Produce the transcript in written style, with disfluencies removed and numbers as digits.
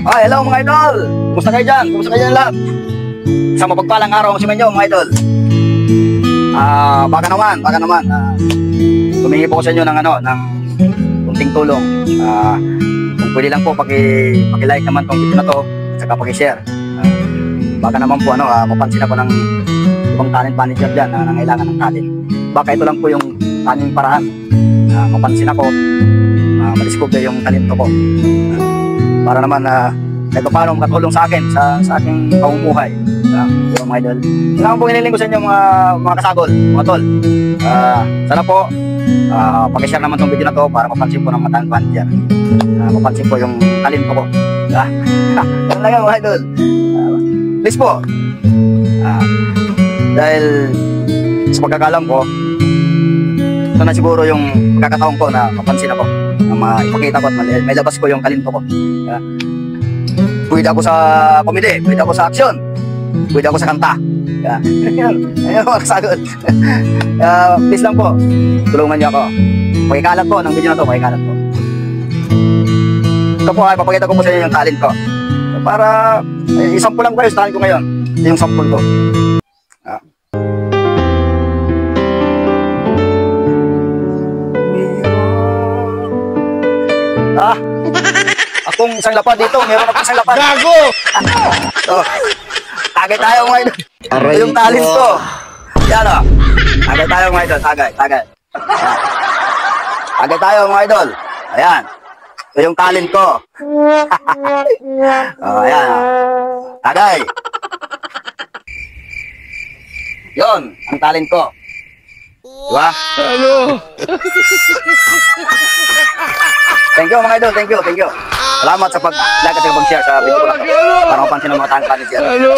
Hello mga idol! Kumusta kayo dyan? Kumusta kayo dyan lahat? Isang mapagpalang araw ang simenyo mga idol. Baka naman humingi po ko sa inyo ng kunting tulong. Kung pwede lang po paki-like naman tong video na to at saka paki-share. Baka naman po mapansin ako ng ibang talent manager dyan na nangailangan ng talent. Baka ito lang po yung tanging paraan mapansin ako, madiscover yung talento ko, para naman kahit paano makatulong sa akin sa aking pamumuhay. Yung mga idol, kailangan po hiniling ko sa inyo mga kasagol, mga tol. Sana po pakishare naman tong video na to para mapansin po ng matang manager, mapansin po yung talento ko. Yan lang yan mga idol. Please po, dahil sa pagkakalam ko, ito na siguro yung pagkakataon ko na mapansin ako, na maipakita ko at may labas ko yung talento ko. Pwede ako sa komedy, pwede ako sa action, pwede ako sa kanta. Ayun mga kasagol. Please lang po, tulungan niyo ako. Pakikalat po ng video na to, pakikalat po. Ito po ay papakita ko po sa inyo yung talent ko. Para isample lang ko kayo sa talent ko ngayon. Ito yung sample ko. Akong isang lapad dito, meron akong isang lapad. Gago! Tagay tayo mga idol. Ito yung talent ko. Yan o. Tagay tayo mga idol, tagay. Tagay tayo mga idol. Ayan. Ito yung talent ko. Ayan o. Tagay. Yun, ang talent ko. Diba? Ano? Thank you mga idol, thank you. Salamat sa pag-like at pag-share sa video ko na to. Para mapansin ng mga tangka ni Sir. Ano?